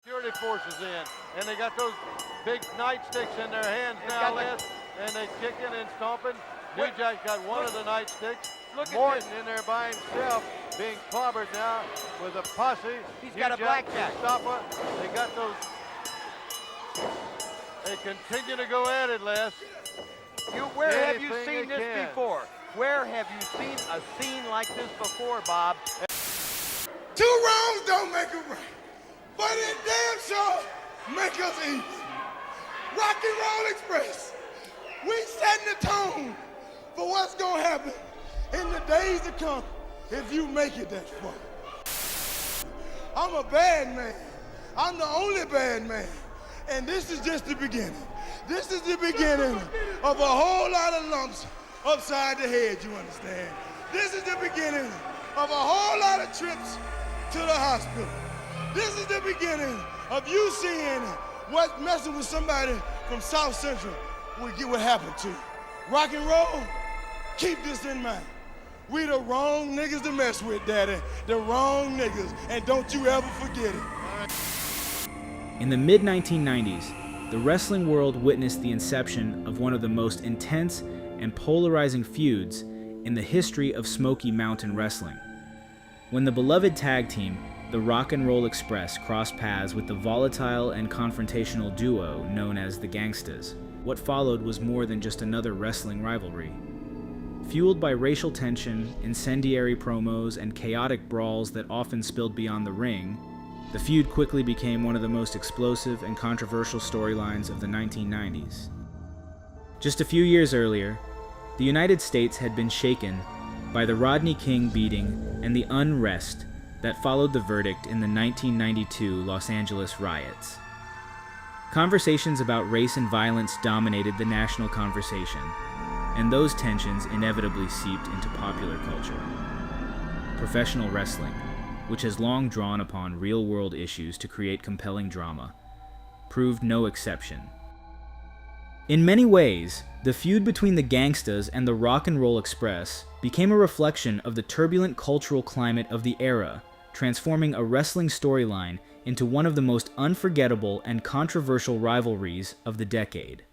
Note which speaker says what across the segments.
Speaker 1: Security forces in, and they got those big nightsticks in their hands now, Les, and they kicking and stomping. New Jack's got one of the nightsticks. Morton in there by himself, being clobbered now with a posse.
Speaker 2: He's got a blackjack.
Speaker 1: Mustafa, they got those. They continue to go at it, Les.
Speaker 2: Where have you seen this before? Where have you seen a scene like this before, Bob?
Speaker 3: 2 wrongs don't make a right, but it damn sure make us equal. Rock and Roll Express, we setting the tone for what's gonna happen in the days to come if you make it that far. I'm a bad man. I'm the only bad man. And this is just the beginning. This is the beginning of a whole lot of lumps upside the head, you understand? This is the beginning of a whole lot of trips to the hospital. This is the beginning of you seeing what messing with somebody from South Central would happen to you. Rock and roll, keep this in mind. We the wrong niggas to mess with, Daddy. The wrong niggas, and don't you ever forget it.
Speaker 4: In the mid-1990s, the wrestling world witnessed the inception of one of the most intense and polarizing feuds in the history of Smoky Mountain Wrestling. When the beloved tag team, the Rock and Roll Express, crossed paths with the volatile and confrontational duo known as the Gangstas, what followed was more than just another wrestling rivalry. Fueled by racial tension, incendiary promos, and chaotic brawls that often spilled beyond the ring, the feud quickly became one of the most explosive and controversial storylines of the 1990s. Just a few years earlier, the United States had been shaken by the Rodney King beating and the unrest that followed the verdict in the 1992 Los Angeles riots. Conversations about race and violence dominated the national conversation, and those tensions inevitably seeped into popular culture. Professional wrestling, which has long drawn upon real-world issues to create compelling drama, proved no exception. In many ways, the feud between the Gangstas and the Rock and Roll Express became a reflection of the turbulent cultural climate of the era, transforming a wrestling storyline into one of the most unforgettable and controversial rivalries of the decade.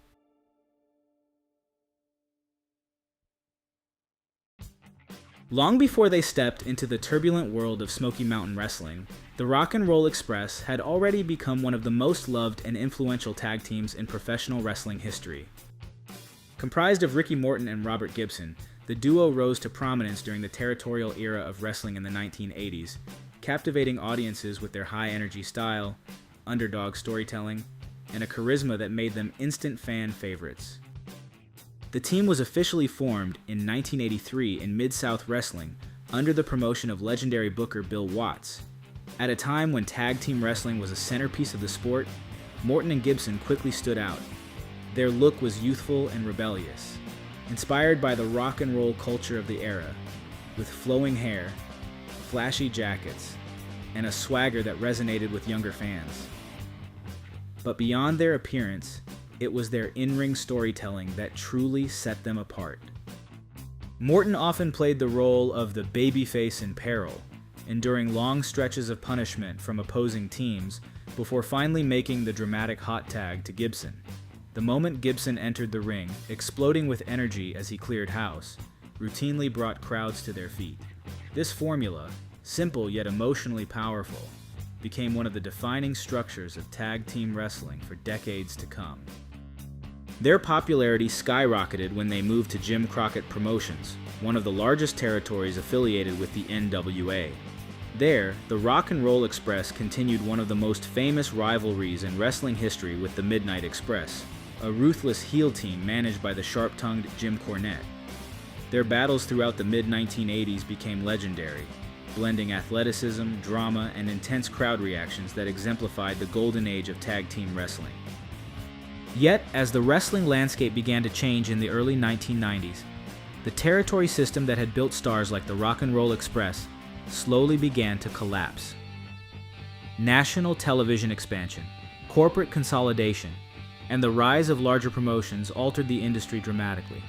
Speaker 4: Long before they stepped into the turbulent world of Smoky Mountain Wrestling, the Rock and Roll Express had already become one of the most loved and influential tag teams in professional wrestling history. Comprised of Ricky Morton and Robert Gibson, the duo rose to prominence during the territorial era of wrestling in the 1980s, captivating audiences with their high-energy style, underdog storytelling, and a charisma that made them instant fan favorites. The team was officially formed in 1983 in Mid-South Wrestling under the promotion of legendary booker Bill Watts. At a time when tag team wrestling was a centerpiece of the sport, Morton and Gibson quickly stood out. Their look was youthful and rebellious, inspired by the rock and roll culture of the era, with flowing hair, flashy jackets, and a swagger that resonated with younger fans. But beyond their appearance, it was their in-ring storytelling that truly set them apart. Morton often played the role of the babyface in peril, enduring long stretches of punishment from opposing teams before finally making the dramatic hot tag to Gibson. The moment Gibson entered the ring, exploding with energy as he cleared house, routinely brought crowds to their feet. This formula, simple yet emotionally powerful, became one of the defining structures of tag team wrestling for decades to come. Their popularity skyrocketed when they moved to Jim Crockett Promotions, one of the largest territories affiliated with the NWA. There, the Rock and Roll Express continued one of the most famous rivalries in wrestling history with the Midnight Express, a ruthless heel team managed by the sharp-tongued Jim Cornett. Their battles throughout the mid-1980s became legendary, blending athleticism, drama, and intense crowd reactions that exemplified the golden age of tag team wrestling. Yet, as the wrestling landscape began to change in the early 1990s, the territory system that had built stars like the Rock and Roll Express slowly began to collapse. National television expansion, corporate consolidation, and the rise of larger promotions altered the industry dramatically.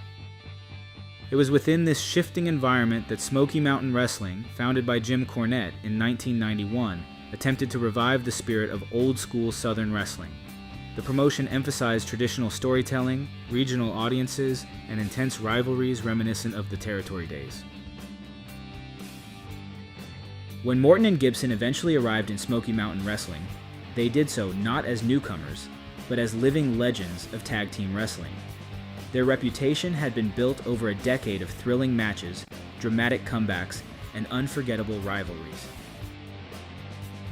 Speaker 4: It was within this shifting environment that Smoky Mountain Wrestling, founded by Jim Cornette in 1991, attempted to revive the spirit of old-school Southern wrestling. The promotion emphasized traditional storytelling, regional audiences, and intense rivalries reminiscent of the territory days. When Morton and Gibson eventually arrived in Smoky Mountain Wrestling, they did so not as newcomers, but as living legends of tag team wrestling. Their reputation had been built over a decade of thrilling matches, dramatic comebacks, and unforgettable rivalries.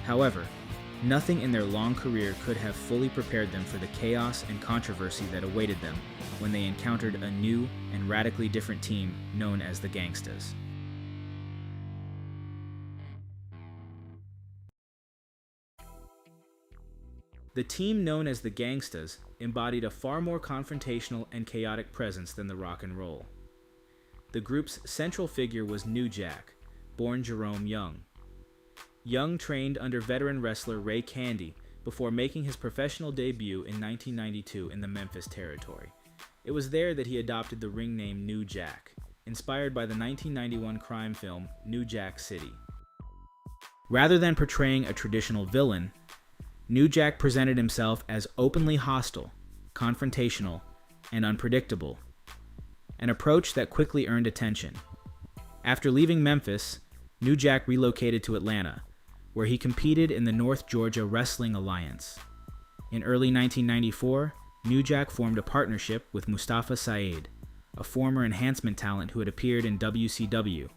Speaker 4: However, nothing in their long career could have fully prepared them for the chaos and controversy that awaited them when they encountered a new and radically different team known as the Gangstas. The team known as the Gangstas embodied a far more confrontational and chaotic presence than the Rock and Roll. The group's central figure was New Jack, born Jerome Young. Young trained under veteran wrestler Ray Candy before making his professional debut in 1992 in the Memphis territory. It was there that he adopted the ring name New Jack, inspired by the 1991 crime film New Jack City. Rather than portraying a traditional villain, New Jack presented himself as openly hostile, confrontational, and unpredictable, an approach that quickly earned attention. After leaving Memphis, New Jack relocated to Atlanta, where he competed in the North Georgia Wrestling Alliance. In early 1994, New Jack formed a partnership with Mustafa Saed, a former enhancement talent who had appeared in WCW.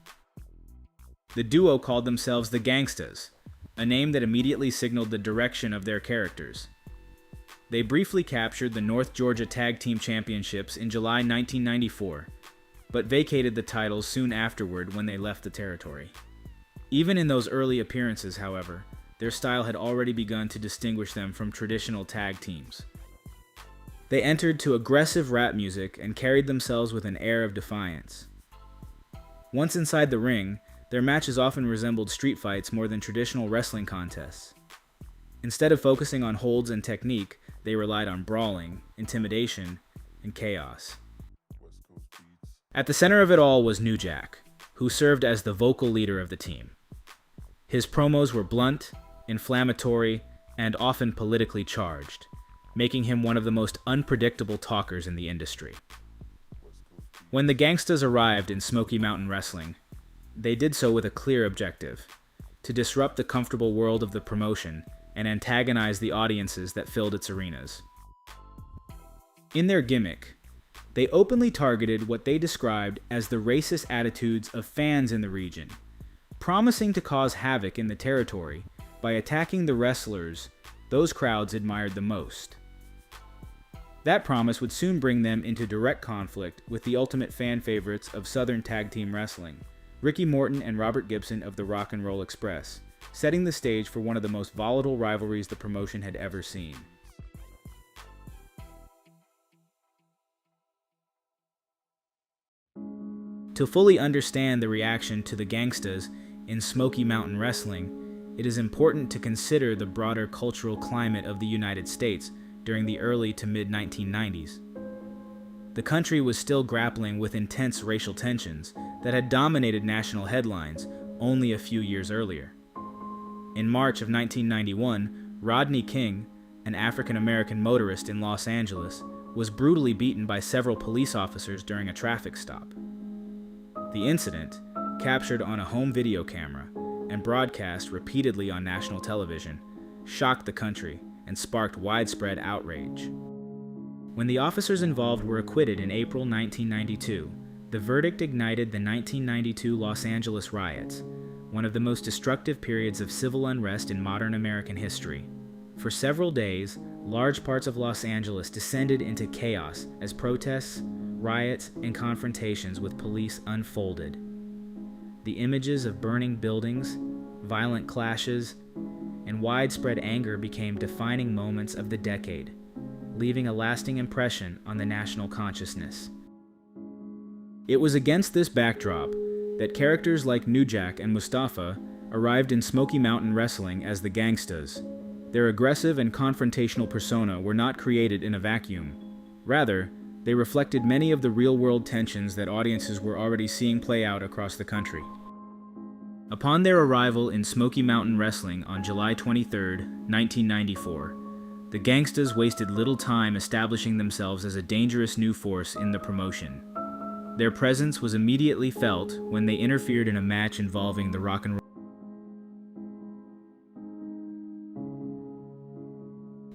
Speaker 4: The duo called themselves the Gangstas, a name that immediately signaled the direction of their characters. They briefly captured the North Georgia Tag Team Championships in July 1994, but vacated the titles soon afterward when they left the territory. Even in those early appearances, however, their style had already begun to distinguish them from traditional tag teams. They entered to aggressive rap music and carried themselves with an air of defiance. Once inside the ring, their matches often resembled street fights more than traditional wrestling contests. Instead of focusing on holds and technique, they relied on brawling, intimidation, and chaos. At the center of it all was New Jack, who served as the vocal leader of the team. His promos were blunt, inflammatory, and often politically charged, making him one of the most unpredictable talkers in the industry. When the Gangstas arrived in Smoky Mountain Wrestling, they did so with a clear objective: to disrupt the comfortable world of the promotion and antagonize the audiences that filled its arenas. In their gimmick, they openly targeted what they described as the racist attitudes of fans in the region, promising to cause havoc in the territory by attacking the wrestlers those crowds admired the most. That promise would soon bring them into direct conflict with the ultimate fan favorites of Southern tag team wrestling, Ricky Morton and Robert Gibson of the Rock and Roll Express, setting the stage for one of the most volatile rivalries the promotion had ever seen. To fully understand the reaction to the Gangstas in Smoky Mountain Wrestling, it is important to consider the broader cultural climate of the United States during the early to mid-1990s. The country was still grappling with intense racial tensions that had dominated national headlines only a few years earlier. In March of 1991, Rodney King, an African-American motorist in Los Angeles, was brutally beaten by several police officers during a traffic stop. The incident, captured on a home video camera and broadcast repeatedly on national television, shocked the country and sparked widespread outrage. When the officers involved were acquitted in April 1992, the verdict ignited the 1992 Los Angeles riots, one of the most destructive periods of civil unrest in modern American history. For several days, large parts of Los Angeles descended into chaos as protests, riots, and confrontations with police unfolded. The images of burning buildings, violent clashes, and widespread anger became defining moments of the decade, leaving a lasting impression on the national consciousness. It was against this backdrop that characters like New Jack and Mustafa arrived in Smoky Mountain Wrestling as the Gangstas. Their aggressive and confrontational persona were not created in a vacuum. Rather, they reflected many of the real-world tensions that audiences were already seeing play out across the country. Upon their arrival in Smoky Mountain Wrestling on July 23, 1994, the Gangstas wasted little time establishing themselves as a dangerous new force in the promotion. Their presence was immediately felt when they interfered in a match involving the Rock and Roll.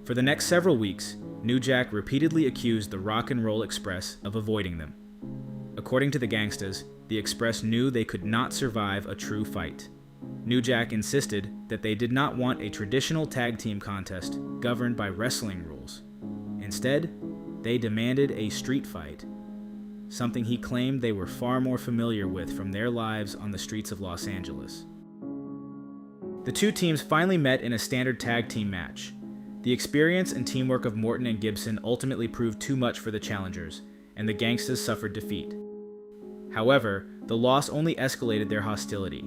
Speaker 4: For the next several weeks, New Jack repeatedly accused the Rock and Roll Express of avoiding them. According to the Gangstas, the Express knew they could not survive a true fight. New Jack insisted that they did not want a traditional tag team contest governed by wrestling rules. Instead, they demanded a street fight, something he claimed they were far more familiar with from their lives on the streets of Los Angeles. The two teams finally met in a standard tag team match. The experience and teamwork of Morton and Gibson ultimately proved too much for the challengers, and the Gangstas suffered defeat. However, the loss only escalated their hostility.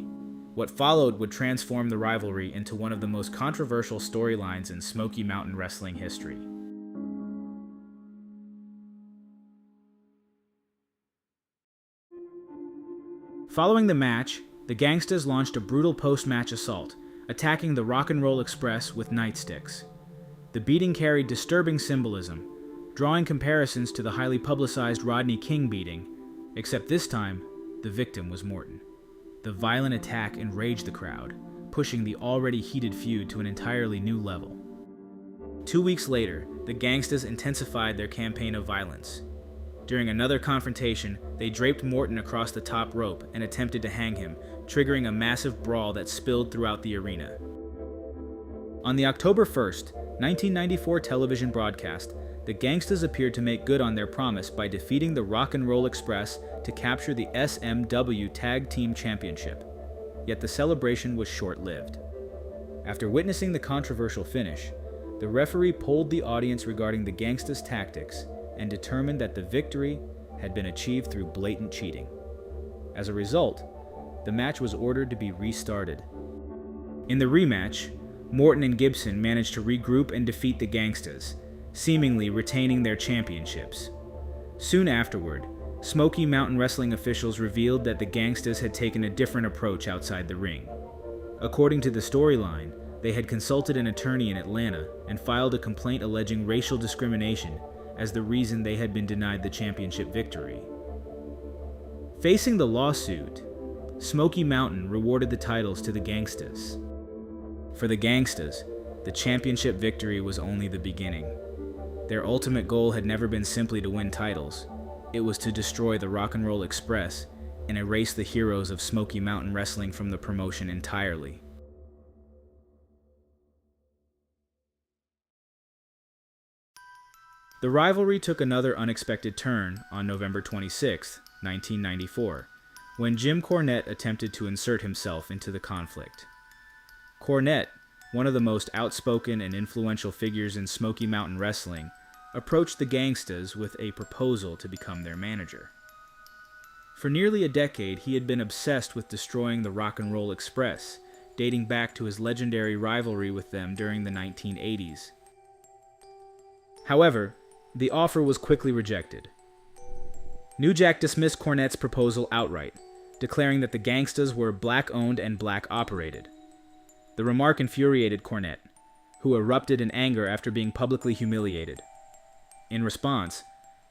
Speaker 4: What followed would transform the rivalry into one of the most controversial storylines in Smoky Mountain Wrestling history. Following the match, the Gangstas launched a brutal post-match assault, attacking the Rock and Roll Express with nightsticks. The beating carried disturbing symbolism, drawing comparisons to the highly publicized Rodney King beating, except this time, the victim was Morton. The violent attack enraged the crowd, pushing the already heated feud to an entirely new level. 2 weeks later, the Gangstas intensified their campaign of violence. During another confrontation, they draped Morton across the top rope and attempted to hang him, triggering a massive brawl that spilled throughout the arena. On the October 1st, 1994 television broadcast, the Gangstas appeared to make good on their promise by defeating the Rock and Roll Express to capture the SMW Tag Team Championship. Yet the celebration was short-lived. After witnessing the controversial finish, the referee polled the audience regarding the Gangstas' tactics and determined that the victory had been achieved through blatant cheating. As a result, the match was ordered to be restarted. In the rematch, Morton and Gibson managed to regroup and defeat the Gangstas, seemingly retaining their championships. Soon afterward, Smoky Mountain Wrestling officials revealed that the Gangstas had taken a different approach outside the ring. According to the storyline, they had consulted an attorney in Atlanta and filed a complaint alleging racial discrimination as the reason they had been denied the championship victory. Facing the lawsuit, Smoky Mountain rewarded the titles to the Gangstas. For the Gangstas, the championship victory was only the beginning. Their ultimate goal had never been simply to win titles. It was to destroy the Rock and Roll Express and erase the heroes of Smoky Mountain Wrestling from the promotion entirely. The rivalry took another unexpected turn on November 26, 1994, when Jim Cornett attempted to insert himself into the conflict. Cornett, one of the most outspoken and influential figures in Smoky Mountain Wrestling, approached the Gangstas with a proposal to become their manager. For nearly a decade, he had been obsessed with destroying the Rock and Roll Express, dating back to his legendary rivalry with them during the 1980s. However, the offer was quickly rejected. New Jack dismissed Cornett's proposal outright, declaring that the Gangstas were black-owned and black-operated. The remark infuriated Cornett, who erupted in anger after being publicly humiliated. In response,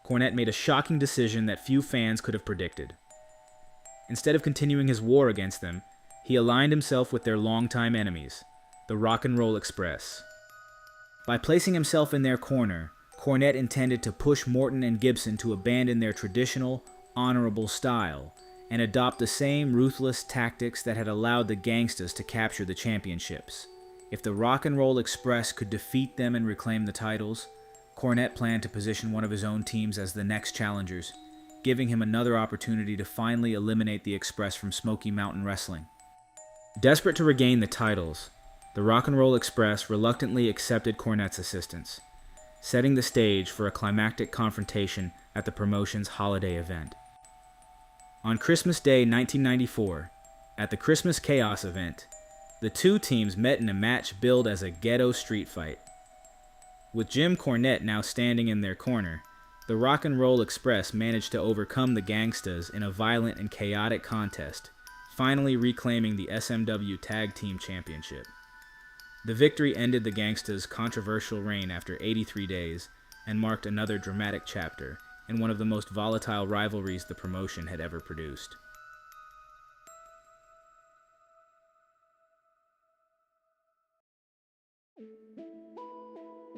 Speaker 4: Cornett made a shocking decision that few fans could have predicted. Instead of continuing his war against them, he aligned himself with their longtime enemies, the Rock and Roll Express. By placing himself in their corner, Cornett intended to push Morton and Gibson to abandon their traditional, honorable style and adopt the same ruthless tactics that had allowed the Gangstas to capture the championships. If the Rock and Roll Express could defeat them and reclaim the titles, Cornett planned to position one of his own teams as the next challengers, giving him another opportunity to finally eliminate the Express from Smoky Mountain Wrestling. Desperate to regain the titles, the Rock and Roll Express reluctantly accepted Cornett's assistance, setting the stage for a climactic confrontation at the promotion's holiday event. On Christmas Day 1994, at the Christmas Chaos event, the two teams met in a match billed as a ghetto street fight. With Jim Cornette now standing in their corner, the Rock and Roll Express managed to overcome the Gangstas in a violent and chaotic contest, finally reclaiming the SMW Tag Team Championship. The victory ended the Gangstas' controversial reign after 83 days and marked another dramatic chapter in one of the most volatile rivalries the promotion had ever produced.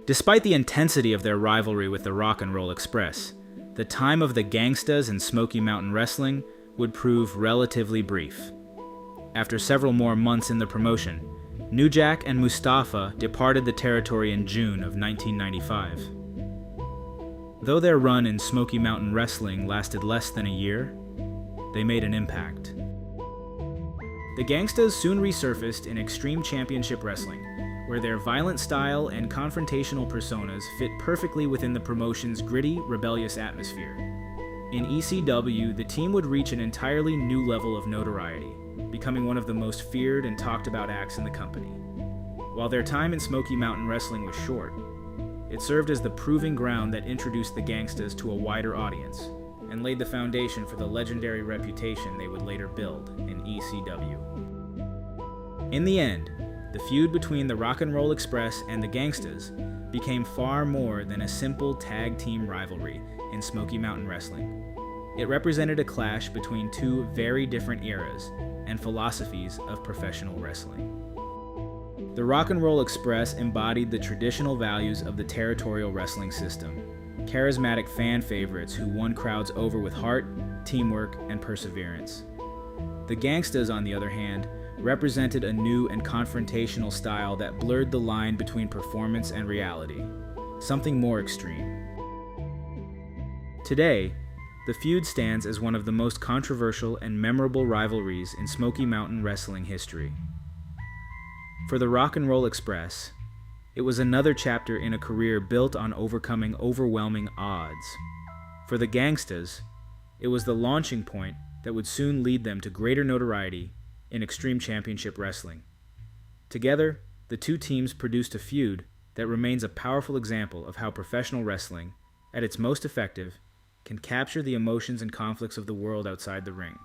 Speaker 4: Despite the intensity of their rivalry with the Rock and Roll Express, the time of the Gangstas and Smoky Mountain Wrestling would prove relatively brief. After several more months in the promotion, New Jack and Mustafa departed the territory in June of 1995. Though their run in Smoky Mountain Wrestling lasted less than a year, they made an impact. The Gangstas soon resurfaced in Extreme Championship Wrestling, where their violent style and confrontational personas fit perfectly within the promotion's gritty, rebellious atmosphere. In ECW, the team would reach an entirely new level of notoriety, becoming one of the most feared and talked about acts in the company. While their time in Smoky Mountain Wrestling was short, it served as the proving ground that introduced the Gangstas to a wider audience and laid the foundation for the legendary reputation they would later build in ECW. In the end, the feud between the Rock and Roll Express and the Gangstas became far more than a simple tag team rivalry in Smoky Mountain Wrestling. It represented a clash between two very different eras and philosophies of professional wrestling. The Rock and Roll Express embodied the traditional values of the territorial wrestling system, charismatic fan favorites who won crowds over with heart, teamwork, and perseverance. The Gangstas, on the other hand, represented a new and confrontational style that blurred the line between performance and reality, something more extreme. Today, the feud stands as one of the most controversial and memorable rivalries in Smoky Mountain Wrestling history. For the Rock and Roll Express, it was another chapter in a career built on overcoming overwhelming odds. For the Gangstas, it was the launching point that would soon lead them to greater notoriety in Extreme Championship Wrestling. Together, the two teams produced a feud that remains a powerful example of how professional wrestling, at its most effective, can capture the emotions and conflicts of the world outside the ring.